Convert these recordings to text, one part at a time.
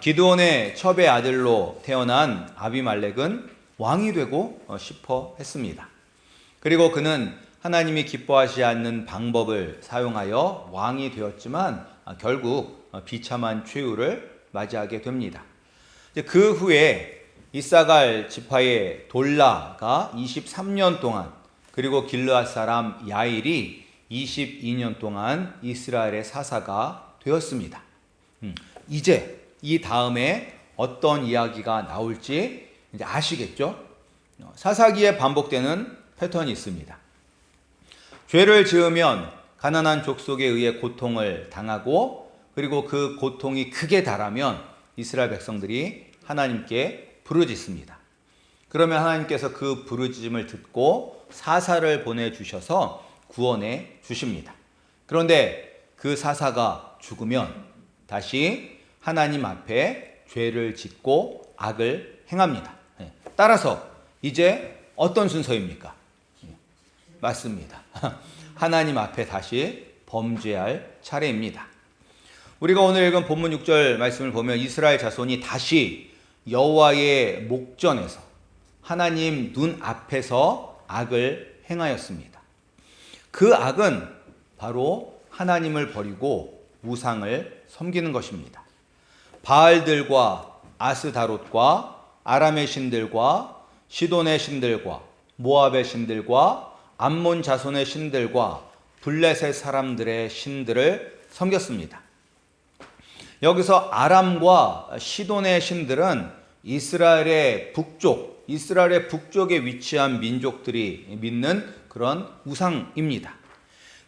기드온의 첩의 아들로 태어난 아비말렉은 왕이 되고 싶어 했습니다. 그리고 그는 하나님이 기뻐하지 않는 방법을 사용하여 왕이 되었지만 결국 비참한 최후를 맞이하게 됩니다. 그 후에 이사갈 지파의 돌라가 23년 동안, 그리고 길르앗 사람 야일이 22년 동안 이스라엘의 사사가 되었습니다. 이제 이 다음에 어떤 이야기가 나올지 이제 아시겠죠? 사사기에 반복되는 패턴이 있습니다. 죄를 지으면 가난한 족속에 의해 고통을 당하고, 그리고 그 고통이 크게 달하면 이스라엘 백성들이 하나님께 부르짖습니다. 그러면 하나님께서 그 부르짖음을 듣고 사사를 보내주셔서 구원해 주십니다. 그런데 그 사사가 죽으면 다시 하나님 앞에 죄를 짓고 악을 행합니다. 따라서 이제 어떤 순서입니까? 맞습니다. 하나님 앞에 다시 범죄할 차례입니다. 우리가 오늘 읽은 본문 6절 말씀을 보면 이스라엘 자손이 다시 여호와의 목전에서 하나님 눈 앞에서 악을 행하였습니다. 그 악은 바로 하나님을 버리고 우상을 섬기는 것입니다. 바알들과 아스다롯과 아람의 신들과 시돈의 신들과 모압의 신들과 암몬 자손의 신들과 블레셋 사람들의 신들을 섬겼습니다. 여기서 아람과 시돈의 신들은 이스라엘의 북쪽에 위치한 민족들이 믿는 그런 우상입니다.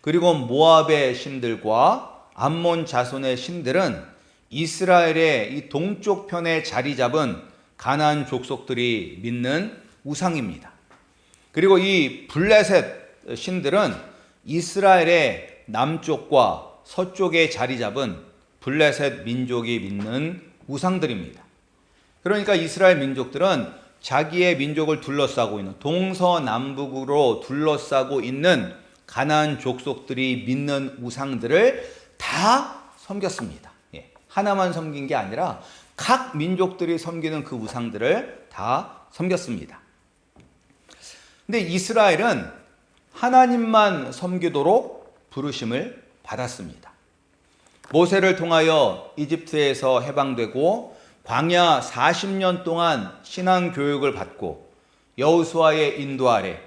그리고 모압의 신들과 암몬 자손의 신들은 이스라엘의 이 동쪽 편에 자리 잡은 가나안 족속들이 믿는 우상입니다. 그리고 이 블레셋 신들은 이스라엘의 남쪽과 서쪽에 자리 잡은 블레셋 민족이 믿는 우상들입니다. 그러니까 이스라엘 민족들은 자기의 민족을 둘러싸고 있는, 동서남북으로 둘러싸고 있는 가나안 족속들이 믿는 우상들을 다 섬겼습니다. 하나만 섬긴 게 아니라 각 민족들이 섬기는 그 우상들을 다 섬겼습니다. 근데 이스라엘은 하나님만 섬기도록 부르심을 받았습니다. 모세를 통하여 이집트에서 해방되고 광야 40년 동안 신앙 교육을 받고 여호수아의 인도 아래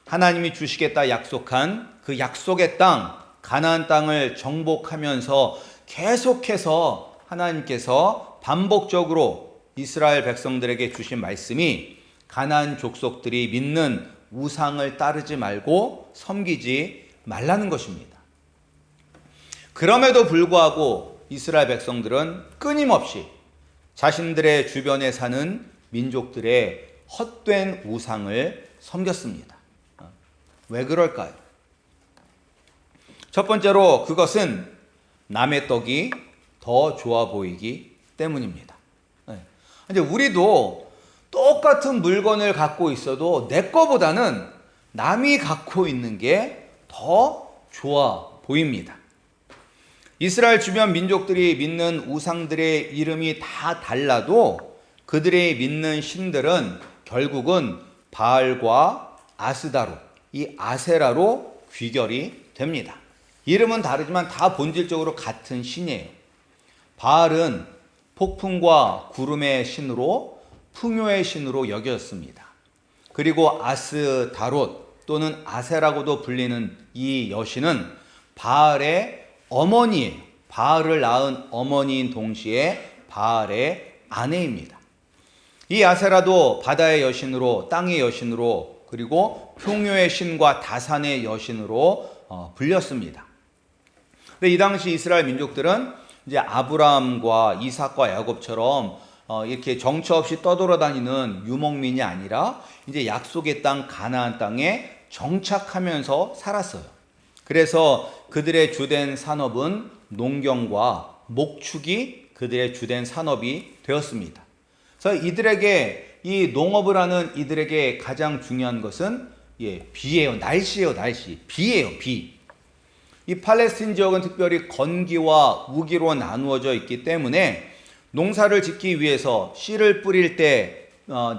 하나님이 주시겠다 약속한 그 약속의 땅, 가나안 땅을 정복하면서 계속해서 하나님께서 반복적으로 이스라엘 백성들에게 주신 말씀이 가나안 족속들이 믿는 우상을 따르지 말고 섬기지 말라는 것입니다. 그럼에도 불구하고 이스라엘 백성들은 끊임없이 자신들의 주변에 사는 민족들의 헛된 우상을 섬겼습니다. 왜 그럴까요? 첫 번째로 그것은 남의 떡이 더 좋아 보이기 때문입니다. 이제 우리도 똑같은 물건을 갖고 있어도 내 거보다는 남이 갖고 있는 게 더 좋아 보입니다. 이스라엘 주변 민족들이 믿는 우상들의 이름이 다 달라도 그들의 믿는 신들은 결국은 바알과 아스다로, 이 아세라로 귀결이 됩니다. 이름은 다르지만 다 본질적으로 같은 신이에요. 바알은 폭풍과 구름의 신으로, 풍요의 신으로 여겨졌습니다. 그리고 아스다롯 또는 아세라고도 불리는 이 여신은 바알의 어머니예요. 바알을 낳은 어머니인 동시에 바알의 아내입니다. 이 아세라도 바다의 여신으로, 땅의 여신으로, 그리고 풍요의 신과 다산의 여신으로 불렸습니다. 근데 이 당시 이스라엘 민족들은 이제 아브라함과 이삭과 야곱처럼 이렇게 정처 없이 떠돌아다니는 유목민이 아니라 이제 약속의 땅 가나안 땅에 정착하면서 살았어요. 그래서 그들의 주된 산업은 농경과 목축이 그들의 주된 산업이 되었습니다. 그래서 이들에게, 이 농업을 하는 이들에게 가장 중요한 것은 비예요. 날씨예요. 날씨. 비예요. 비. 이 팔레스틴 지역은 특별히 건기와 우기로 나누어져 있기 때문에 농사를 짓기 위해서 씨를 뿌릴 때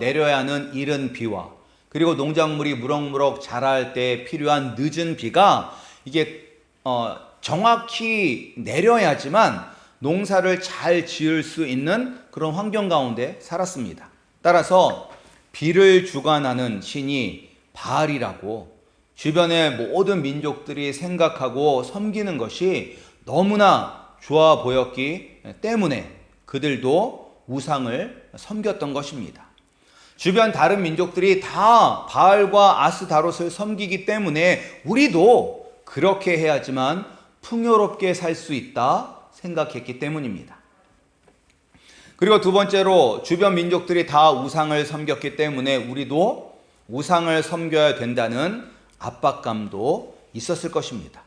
내려야 하는 이른 비와 그리고 농작물이 무럭무럭 자랄 때 필요한 늦은 비가 이게 정확히 내려야지만 농사를 잘 지을 수 있는 그런 환경 가운데 살았습니다. 따라서 비를 주관하는 신이 바알이라고 주변의 모든 민족들이 생각하고 섬기는 것이 너무나 좋아 보였기 때문에 그들도 우상을 섬겼던 것입니다. 주변 다른 민족들이 다 바알과 아스다롯을 섬기기 때문에 우리도 그렇게 해야지만 풍요롭게 살 수 있다 생각했기 때문입니다. 그리고 두 번째로 주변 민족들이 다 우상을 섬겼기 때문에 우리도 우상을 섬겨야 된다는 압박감도 있었을 것입니다.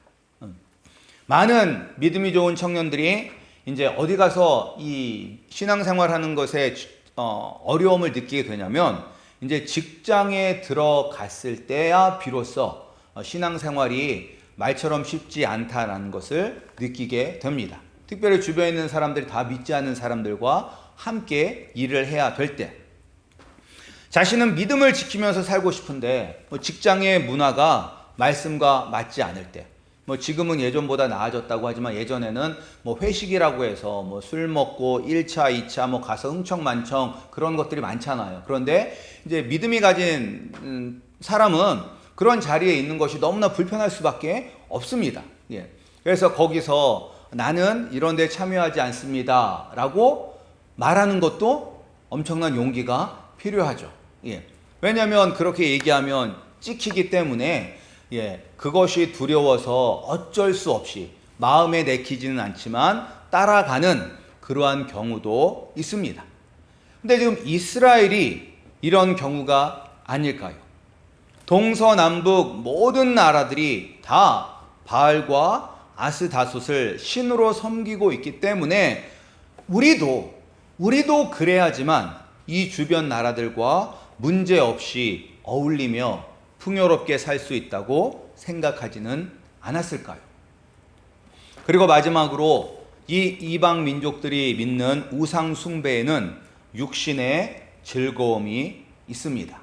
많은 믿음이 좋은 청년들이 이제 어디 가서 이 신앙생활 하는 것에 어려움을 느끼게 되냐면 이제 직장에 들어갔을 때야 비로소 신앙생활이 말처럼 쉽지 않다라는 것을 느끼게 됩니다. 특별히 주변에 있는 사람들이 다 믿지 않는 사람들과 함께 일을 해야 될 때, 자신은 믿음을 지키면서 살고 싶은데 직장의 문화가 말씀과 맞지 않을 때, 지금은 예전보다 나아졌다고 하지만 예전에는 회식이라고 해서 술 먹고 1차, 2차 가서 흥청만청 그런 것들이 많잖아요. 그런데 이제 믿음이 가진 사람은 그런 자리에 있는 것이 너무나 불편할 수밖에 없습니다. 예. 그래서 거기서 나는 이런 데 참여하지 않습니다 라고 말하는 것도 엄청난 용기가 필요하죠. 예. 왜냐하면 그렇게 얘기하면 찍히기 때문에 그것이 두려워서 어쩔 수 없이 마음에 내키지는 않지만 따라가는 그러한 경우도 있습니다. 근데 지금 이스라엘이 이런 경우가 아닐까요? 동서남북 모든 나라들이 다 바알과 아스다솥을 신으로 섬기고 있기 때문에 우리도 그래야지만 이 주변 나라들과 문제없이 어울리며 풍요롭게 살 수 있다고 생각하지는 않았을까요? 그리고 마지막으로 이 이방 민족들이 믿는 우상 숭배에는 육신의 즐거움이 있습니다.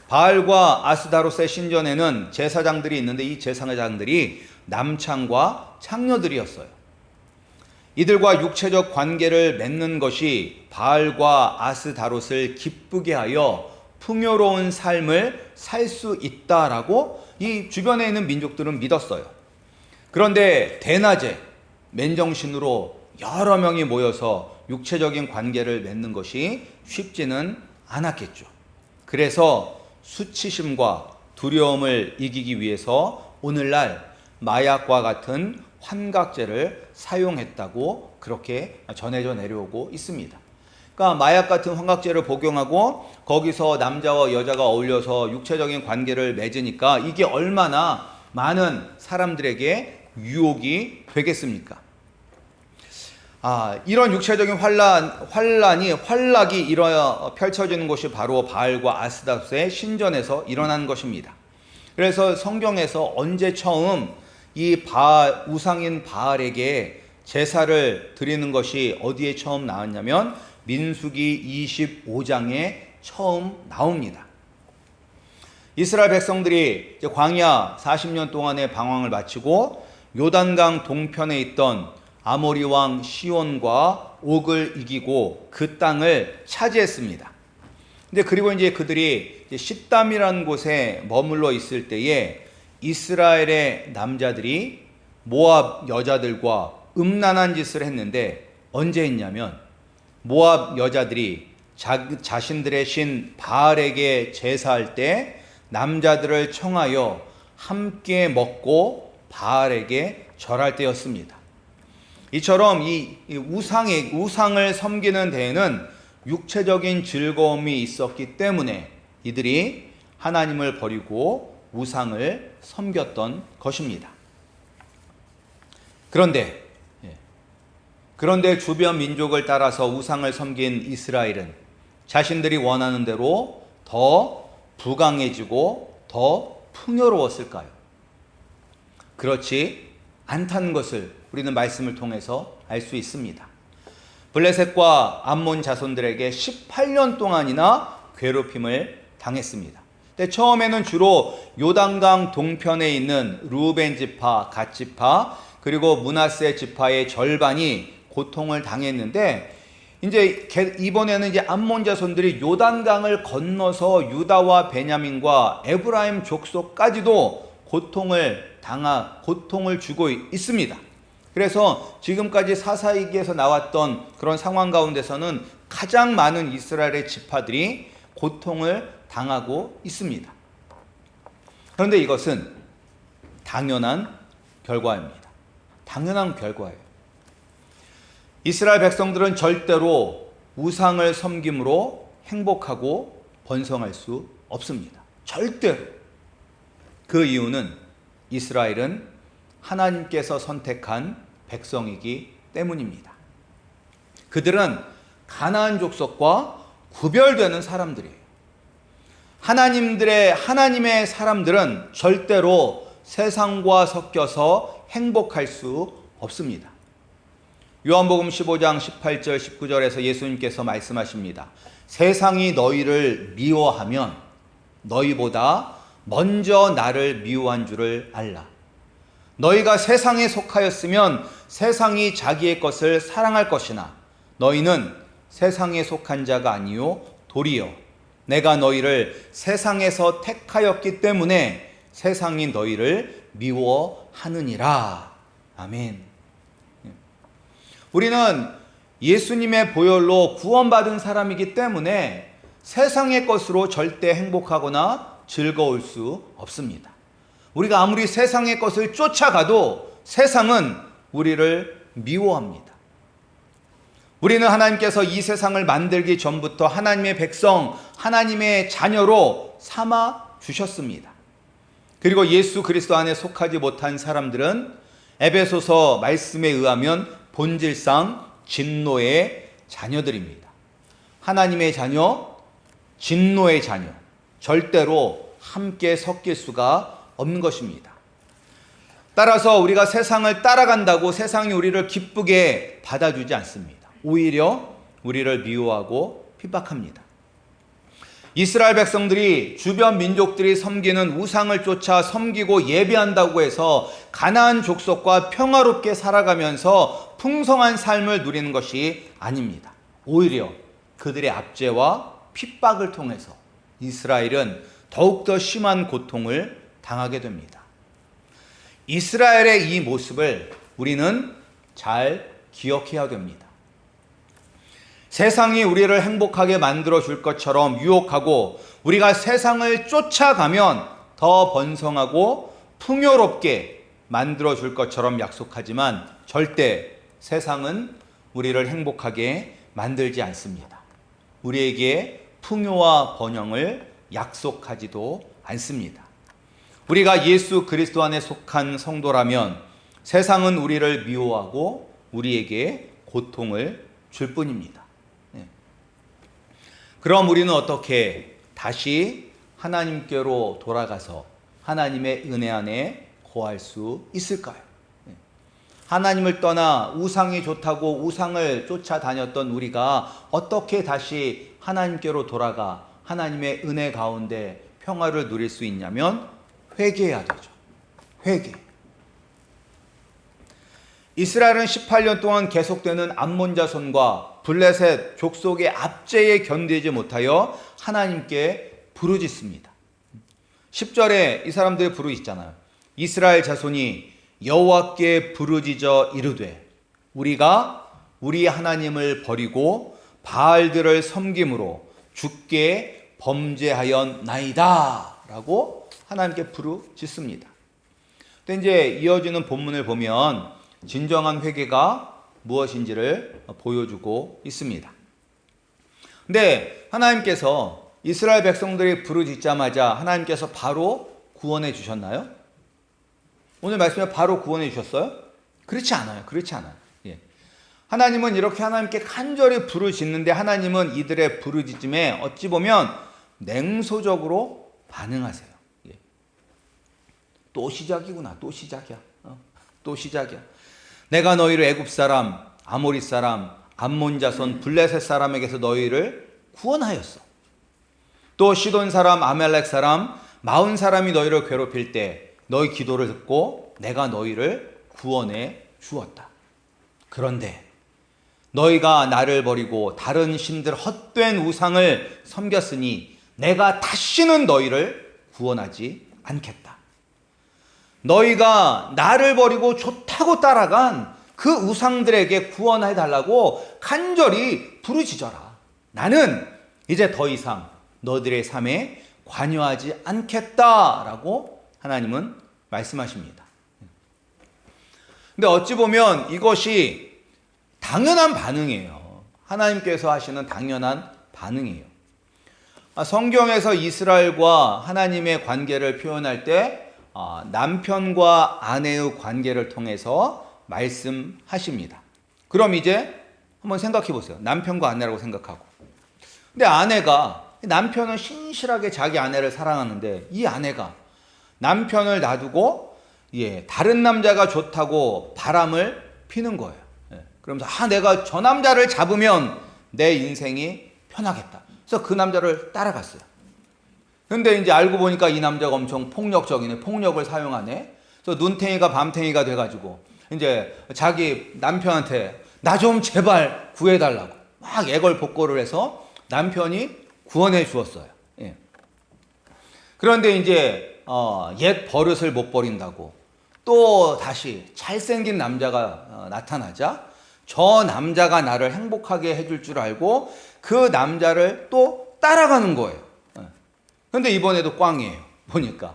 바알과 아스다롯의 신전에는 제사장들이 있는데 이 제사장들이 남창과 창녀들이었어요. 이들과 육체적 관계를 맺는 것이 바알과 아스다롯을 기쁘게 하여 풍요로운 삶을 살 수 있다라고 이 주변에 있는 민족들은 믿었어요. 그런데 대낮에 맨정신으로 여러 명이 모여서 육체적인 관계를 맺는 것이 쉽지는 않았겠죠. 그래서 수치심과 두려움을 이기기 위해서 오늘날 마약과 같은 환각제를 사용했다고 그렇게 전해져 내려오고 있습니다. 그러니까 마약 같은 환각제를 복용하고 거기서 남자와 여자가 어울려서 육체적인 관계를 맺으니까 이게 얼마나 많은 사람들에게 유혹이 되겠습니까? 이런 육체적인 환락이 펼쳐지는 곳이 바로 바알과 아스다롯의 신전에서 일어난 것입니다. 그래서 성경에서 언제 처음 이 우상인 바알에게 제사를 드리는 것이 어디에 처음 나왔냐면 민수기 25장에 처음 나옵니다. 이스라엘 백성들이 광야 40년 동안의 방황을 마치고 요단강 동편에 있던 아모리 왕 시온과 옥을 이기고 그 땅을 차지했습니다. 근데 그리고 이제 그들이 십담이라는 곳에 머물러 있을 때에 이스라엘의 남자들이 모압 여자들과 음란한 짓을 했는데 언제 했냐면 모압 여자들이 자신들의 신 바알에게 제사할 때 남자들을 청하여 함께 먹고 바알에게 절할 때였습니다. 이처럼 이 우상을 섬기는 데에는 육체적인 즐거움이 있었기 때문에 이들이 하나님을 버리고 우상을 섬겼던 것입니다. 그런데 주변 민족을 따라서 우상을 섬긴 이스라엘은 자신들이 원하는 대로 더 부강해지고 더 풍요로웠을까요? 그렇지 않다는 것을 우리는 말씀을 통해서 알 수 있습니다. 블레셋과 암몬 자손들에게 18년 동안이나 괴롭힘을 당했습니다. 근데 처음에는 주로 요단강 동편에 있는 루벤 지파, 갓 지파, 그리고 므낫세 지파의 절반이 고통을 당했는데, 이제 이번에는 이제 암몬 자손들이 요단강을 건너서 유다와 베냐민과 에브라임 족속까지도 고통을 주고 있습니다. 그래서 지금까지 사사기에서 나왔던 그런 상황 가운데서는 가장 많은 이스라엘의 지파들이 고통을 당하고 있습니다. 그런데 이것은 당연한 결과입니다. 당연한 결과예요. 이스라엘 백성들은 절대로 우상을 섬김으로 행복하고 번성할 수 없습니다. 절대로. 그 이유는 이스라엘은 하나님께서 선택한 백성이기 때문입니다. 그들은 가나안 족속과 구별되는 사람들이에요. 하나님의 사람들은 절대로 세상과 섞여서 행복할 수 없습니다. 요한복음 15장 18절 19절에서 예수님께서 말씀하십니다. 세상이 너희를 미워하면 너희보다 먼저 나를 미워한 줄을 알라. 너희가 세상에 속하였으면 세상이 자기의 것을 사랑할 것이나 너희는 세상에 속한 자가 아니요 도리요 내가 너희를 세상에서 택하였기 때문에 세상이 너희를 미워하느니라. 아멘. 우리는 예수님의 보혈로 구원받은 사람이기 때문에 세상의 것으로 절대 행복하거나 즐거울 수 없습니다. 우리가 아무리 세상의 것을 쫓아가도 세상은 우리를 미워합니다. 우리는 하나님께서 이 세상을 만들기 전부터 하나님의 백성, 하나님의 자녀로 삼아 주셨습니다. 그리고 예수 그리스도 안에 속하지 못한 사람들은 에베소서 말씀에 의하면 본질상 진노의 자녀들입니다. 하나님의 자녀, 진노의 자녀, 절대로 함께 섞일 수가 없는 것입니다. 따라서 우리가 세상을 따라간다고 세상이 우리를 기쁘게 받아주지 않습니다. 오히려 우리를 미워하고 핍박합니다. 이스라엘 백성들이 주변 민족들이 섬기는 우상을 쫓아 섬기고 예배한다고 해서 가나안 족속과 평화롭게 살아가면서 풍성한 삶을 누리는 것이 아닙니다. 오히려 그들의 압제와 핍박을 통해서 이스라엘은 더욱더 심한 고통을 당하게 됩니다. 이스라엘의 이 모습을 우리는 잘 기억해야 됩니다. 세상이 우리를 행복하게 만들어 줄 것처럼 유혹하고 우리가 세상을 쫓아가면 더 번성하고 풍요롭게 만들어 줄 것처럼 약속하지만 절대 세상은 우리를 행복하게 만들지 않습니다. 우리에게 풍요와 번영을 약속하지도 않습니다. 우리가 예수 그리스도 안에 속한 성도라면 세상은 우리를 미워하고 우리에게 고통을 줄 뿐입니다. 그럼 우리는 어떻게 다시 하나님께로 돌아가서 하나님의 은혜 안에 거할 수 있을까요? 하나님을 떠나 우상이 좋다고 우상을 쫓아다녔던 우리가 어떻게 다시 하나님께로 돌아가 하나님의 은혜 가운데 평화를 누릴 수 있냐면 회개해야 되죠. 회개. 이스라엘은 18년 동안 계속되는 암몬 자손과 블레셋 족속의 압제에 견디지 못하여 하나님께 부르짖습니다. 10절에 이 사람들이 부르짖잖아요. 이스라엘 자손이 여호와께 부르짖어 이르되 우리가 우리 하나님을 버리고 바알들을 섬김으로 주께 범죄하였나이다 라고 하나님께 부르짖습니다. 근데 이제 이어지는 본문을 보면 진정한 회개가 무엇인지를 보여주고 있습니다. 근데 하나님께서 이스라엘 백성들이 부르짖자마자 하나님께서 바로 구원해 주셨나요? 오늘 말씀에 바로 구원해 주셨어요? 그렇지 않아요. 그렇지 않아요. 예. 하나님은 이렇게 하나님께 간절히 부르짖는데 하나님은 이들의 부르짖음에 어찌 보면 냉소적으로 반응하세요. 예. 또 시작이구나. 또 시작이야. 또 시작이야. 내가 너희를 애굽 사람, 아모리 사람, 암몬 자손 블레셋 사람에게서 너희를 구원하였어. 또 시돈 사람 아멜렉 사람 40 사람이 너희를 괴롭힐 때 너희 기도를 듣고 내가 너희를 구원해 주었다. 그런데 너희가 나를 버리고 다른 신들 헛된 우상을 섬겼으니 내가 다시는 너희를 구원하지 않겠다. 너희가 나를 버리고 좋다고 따라간 그 우상들에게 구원해 달라고 간절히 부르짖어라. 나는 이제 더 이상 너희들의 삶에 관여하지 않겠다라고 하나님은 말씀하십니다. 근데 어찌 보면 이것이 당연한 반응이에요. 하나님께서 하시는 당연한 반응이에요. 성경에서 이스라엘과 하나님의 관계를 표현할 때 남편과 아내의 관계를 통해서 말씀하십니다. 그럼 이제 한번 생각해 보세요. 남편과 아내라고 생각하고. 근데 남편은 신실하게 자기 아내를 사랑하는데 이 아내가 남편을 놔두고 다른 남자가 좋다고 바람을 피는 거예요. 그러면서 내가 저 남자를 잡으면 내 인생이 편하겠다. 그래서 그 남자를 따라갔어요. 근데 이제 알고 보니까 이 남자가 엄청 폭력적이네. 폭력을 사용하네. 그래서 눈탱이가 밤탱이가 돼가지고 이제 자기 남편한테 나 좀 제발 구해달라고 막 애걸복걸을 해서 남편이 구원해 주었어요. 그런데 이제 옛 버릇을 못 버린다고 또 다시 잘생긴 남자가 나타나자 저 남자가 나를 행복하게 해줄 줄 알고 그 남자를 또 따라가는 거예요. 그런데 이번에도 꽝이에요. 보니까.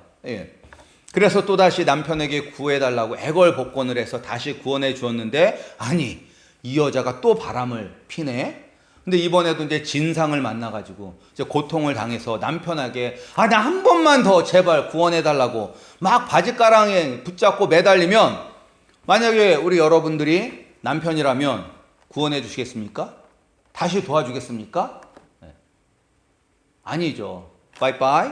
그래서 또다시 남편에게 구해달라고 애걸복권을 해서 다시 구원해 주었는데 아니 이 여자가 또 바람을 피네. 근데 이번에도 이제 진상을 만나가지고 이제 고통을 당해서 남편에게 나 한 번만 더 제발 구원해달라고 막 바지가랑에 붙잡고 매달리면 만약에 우리 여러분들이 남편이라면 구원해 주시겠습니까? 다시 도와주겠습니까? 아니죠. 바이바이.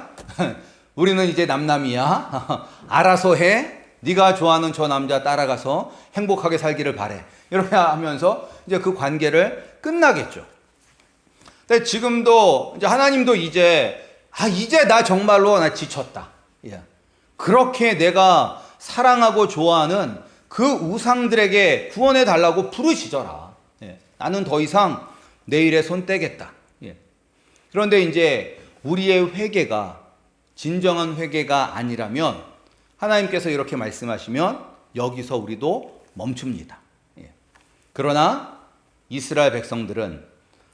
우리는 이제 남남이야. 알아서 해. 네가 좋아하는 저 남자 따라가서 행복하게 살기를 바래. 이렇게 하면서 이제 그 관계를 끝나겠죠. 근데 지금도 이제 하나님도 이제 나 정말로 나 지쳤다. 그렇게 내가 사랑하고 좋아하는 그 우상들에게 구원해 달라고 부르짖어라. 나는 더 이상 내 일에 손 떼겠다. 그런데 이제 우리의 회개가 진정한 회개가 아니라면 하나님께서 이렇게 말씀하시면 여기서 우리도 멈춥니다. 그러나 이스라엘 백성들은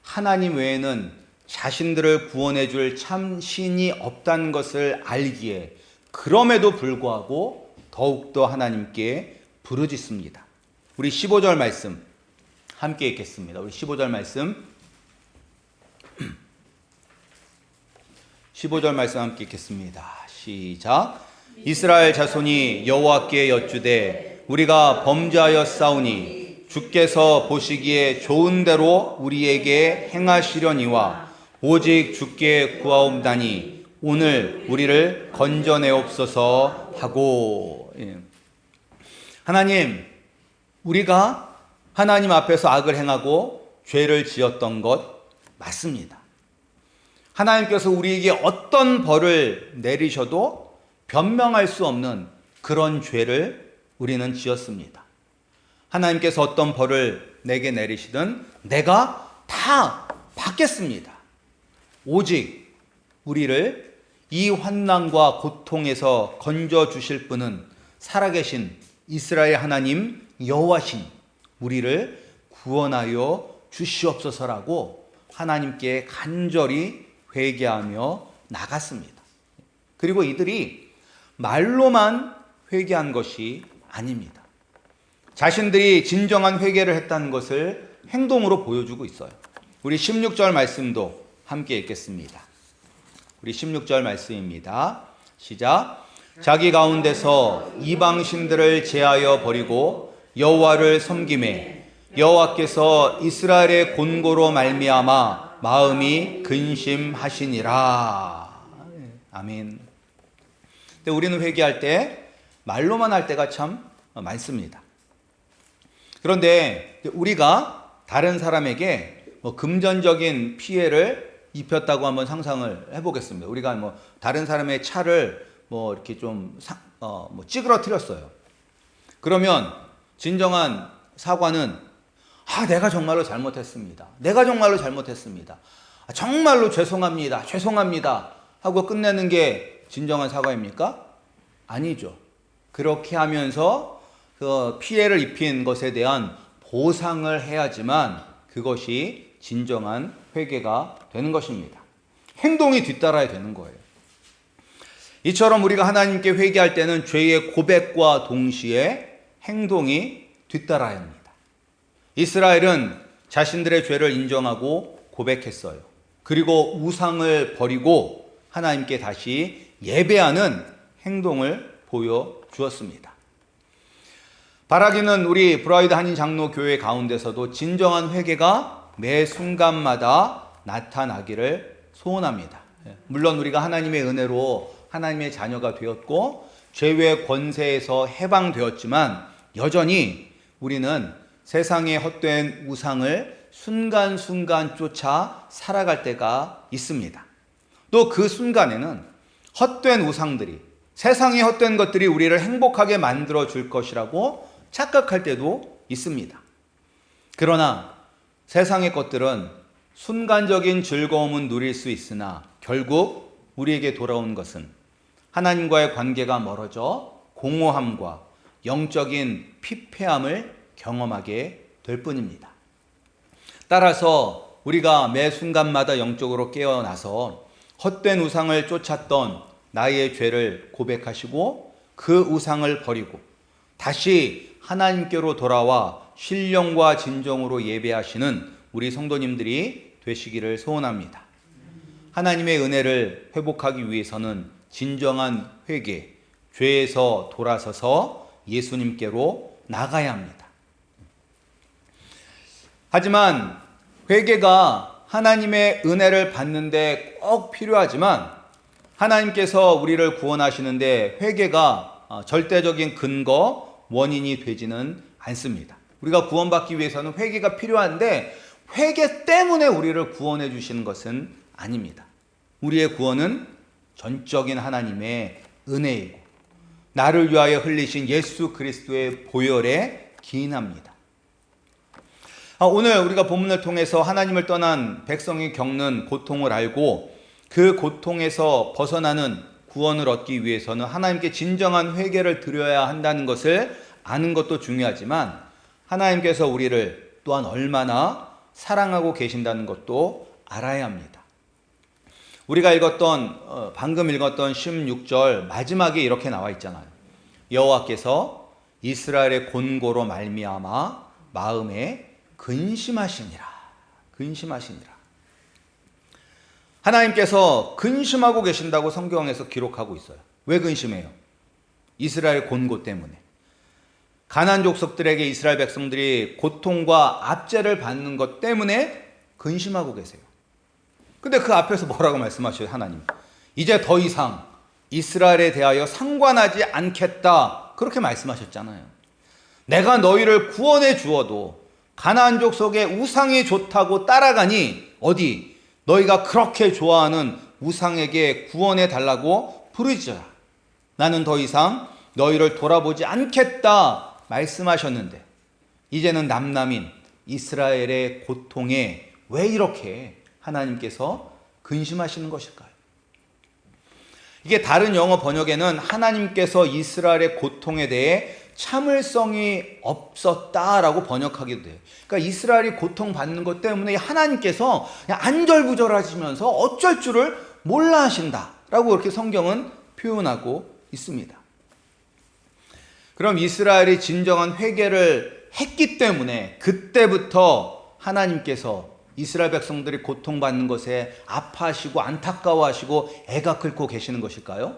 하나님 외에는 자신들을 구원해 줄 참 신이 없다는 것을 알기에 그럼에도 불구하고 더욱더 하나님께 부르짖습니다. 우리 15절 말씀 함께 읽겠습니다. 우리 15절 말씀 15절 말씀 함께 읽겠습니다. 시작. 이스라엘 자손이 여호와께 여쭈되 우리가 범죄하여 싸우니 주께서 보시기에 좋은 대로 우리에게 행하시려니와 오직 주께 구하옵나니 오늘 우리를 건져내옵소서 하고. 하나님, 우리가 하나님 앞에서 악을 행하고 죄를 지었던 것 맞습니다. 하나님께서 우리에게 어떤 벌을 내리셔도 변명할 수 없는 그런 죄를 우리는 지었습니다. 하나님께서 어떤 벌을 내게 내리시든 내가 다 받겠습니다. 오직 우리를 이 환난과 고통에서 건져 주실 분은 살아계신 이스라엘 하나님 여호와신 우리를 구원하여 주시옵소서라고 하나님께 간절히 회개하며 나갔습니다. 그리고 이들이 말로만 회개한 것이 아닙니다. 자신들이 진정한 회개를 했다는 것을 행동으로 보여주고 있어요. 우리 16절 말씀도 함께 읽겠습니다. 우리 16절 말씀입니다. 시작. 자기 가운데서 이방 신들을 제하여 버리고 여호와를 섬기매 여호와께서 이스라엘의 곤고로 말미암아 마음이 근심하시니라. 아멘. 근데 우리는 회개할 때 말로만 할 때가 참 많습니다. 그런데 우리가 다른 사람에게 금전적인 피해를 입혔다고 한번 상상을 해보겠습니다. 우리가 다른 사람의 차를 이렇게 좀 찌그러뜨렸어요. 그러면 진정한 사과는 내가 정말로 잘못했습니다. 내가 정말로 잘못했습니다. 정말로 죄송합니다. 죄송합니다. 하고 끝내는 게 진정한 사과입니까? 아니죠. 그렇게 하면서 그 피해를 입힌 것에 대한 보상을 해야지만 그것이 진정한 회개가 되는 것입니다. 행동이 뒤따라야 되는 거예요. 이처럼 우리가 하나님께 회개할 때는 죄의 고백과 동시에 행동이 뒤따라야 합니다. 이스라엘은 자신들의 죄를 인정하고 고백했어요. 그리고 우상을 버리고 하나님께 다시 예배하는 행동을 보여주었습니다. 바라기는 우리 브라이드 한인 장로 교회 가운데서도 진정한 회개가 매 순간마다 나타나기를 소원합니다. 물론 우리가 하나님의 은혜로 하나님의 자녀가 되었고 죄의 권세에서 해방되었지만 여전히 우리는 세상의 헛된 우상을 순간순간 쫓아 살아갈 때가 있습니다. 또 그 순간에는 헛된 우상들이, 세상의 헛된 것들이 우리를 행복하게 만들어 줄 것이라고 착각할 때도 있습니다. 그러나 세상의 것들은 순간적인 즐거움은 누릴 수 있으나 결국 우리에게 돌아온 것은 하나님과의 관계가 멀어져 공허함과 영적인 피폐함을 경험하게 될 뿐입니다. 따라서 우리가 매 순간마다 영적으로 깨어나서 헛된 우상을 쫓았던 나의 죄를 고백하시고 그 우상을 버리고 다시 하나님께로 돌아와 신령과 진정으로 예배하시는 우리 성도님들이 되시기를 소원합니다. 하나님의 은혜를 회복하기 위해서는 진정한 회개, 죄에서 돌아서서 예수님께로 나가야 합니다. 하지만 회개가 하나님의 은혜를 받는데 꼭 필요하지만 하나님께서 우리를 구원하시는데 회개가 절대적인 근거, 원인이 되지는 않습니다. 우리가 구원받기 위해서는 회개가 필요한데 회개 때문에 우리를 구원해 주시는 것은 아닙니다. 우리의 구원은 전적인 하나님의 은혜이고 나를 위하여 흘리신 예수 그리스도의 보혈에 기인합니다. 오늘 우리가 본문을 통해서 하나님을 떠난 백성이 겪는 고통을 알고 그 고통에서 벗어나는 구원을 얻기 위해서는 하나님께 진정한 회개를 드려야 한다는 것을 아는 것도 중요하지만 하나님께서 우리를 또한 얼마나 사랑하고 계신다는 것도 알아야 합니다. 우리가 방금 읽었던 16절 마지막에 이렇게 나와 있잖아요. 여호와께서 이스라엘의 곤고로 말미암아 마음에 근심하시니라. 하나님께서 근심하고 계신다고 성경에서 기록하고 있어요. 왜 근심해요? 이스라엘 곤고 때문에. 가나안 족속들에게 이스라엘 백성들이 고통과 압제를 받는 것 때문에 근심하고 계세요. 근데 그 앞에서 뭐라고 말씀하셔요, 하나님? 이제 더 이상 이스라엘에 대하여 상관하지 않겠다. 그렇게 말씀하셨잖아요. 내가 너희를 구원해 주어도 가나안 족속의 우상이 좋다고 따라가니 어디 너희가 그렇게 좋아하는 우상에게 구원해 달라고 부르짖어라. 나는 더 이상 너희를 돌아보지 않겠다 말씀하셨는데 이제는 남남인 이스라엘의 고통에 왜 이렇게 하나님께서 근심하시는 것일까요? 이게 다른 영어 번역에는 하나님께서 이스라엘의 고통에 대해 참을성이 없었다라고 번역하기도 돼요. 그러니까 이스라엘이 고통받는 것 때문에 하나님께서 그냥 안절부절하시면서 어쩔 줄을 몰라 하신다라고 이렇게 성경은 표현하고 있습니다. 그럼 이스라엘이 진정한 회개를 했기 때문에 그때부터 하나님께서 이스라엘 백성들이 고통받는 것에 아파하시고 안타까워하시고 애가 끓고 계시는 것일까요?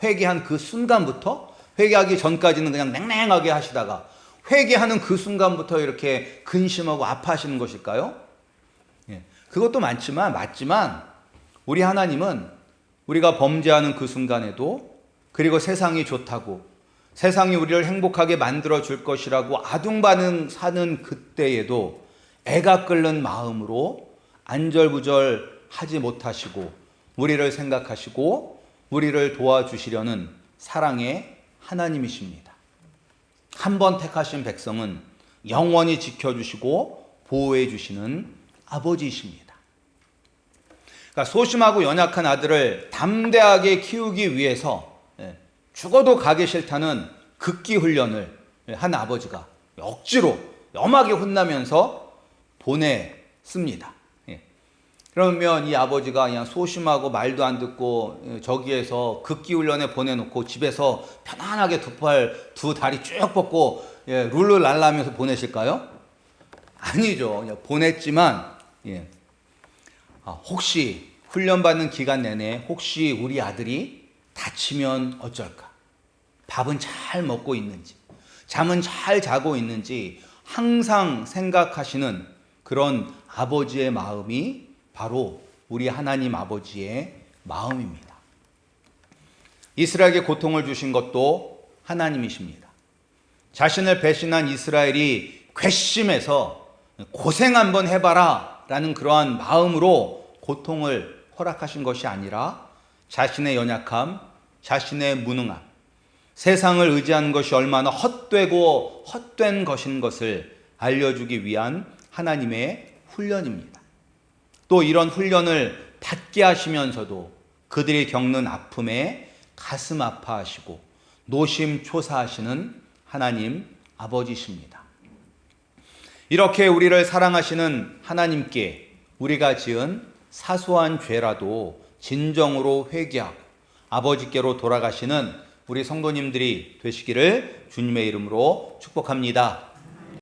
회개한 그 순간부터? 회개하기 전까지는 그냥 냉랭하게 하시다가 회개하는 그 순간부터 이렇게 근심하고 아파하시는 것일까요? 그것도 맞지만 우리 하나님은 우리가 범죄하는 그 순간에도 그리고 세상이 좋다고 세상이 우리를 행복하게 만들어 줄 것이라고 아둥바둥 사는 그때에도 애가 끓는 마음으로 안절부절하지 못하시고 우리를 생각하시고 우리를 도와주시려는 사랑의 하나님이십니다. 한 번 택하신 백성은 영원히 지켜주시고 보호해 주시는 아버지이십니다. 그러니까 소심하고 연약한 아들을 담대하게 키우기 위해서 죽어도 가기 싫다는 극기 훈련을 한 아버지가 억지로 엄하게 혼나면서 보냈습니다. 그러면 이 아버지가 그냥 소심하고 말도 안 듣고 저기에서 극기 훈련에 보내놓고 집에서 편안하게 두 다리 쭉 뻗고 룰루랄라하면서 보내실까요? 아니죠. 그냥 보냈지만 혹시 훈련받는 기간 내내 혹시 우리 아들이 다치면 어쩔까? 밥은 잘 먹고 있는지, 잠은 잘 자고 있는지 항상 생각하시는 그런 아버지의 마음이 바로 우리 하나님 아버지의 마음입니다. 이스라엘에게 고통을 주신 것도 하나님이십니다. 자신을 배신한 이스라엘이 괘씸해서 고생 한번 해봐라 라는 그러한 마음으로 고통을 허락하신 것이 아니라 자신의 연약함, 자신의 무능함, 세상을 의지하는 것이 얼마나 헛되고 헛된 것인 것을 알려주기 위한 하나님의 훈련입니다. 또 이런 훈련을 받게 하시면서도 그들이 겪는 아픔에 가슴 아파하시고 노심초사하시는 하나님 아버지십니다. 이렇게 우리를 사랑하시는 하나님께 우리가 지은 사소한 죄라도 진정으로 회개하고 아버지께로 돌아가시는 우리 성도님들이 되시기를 주님의 이름으로 축복합니다.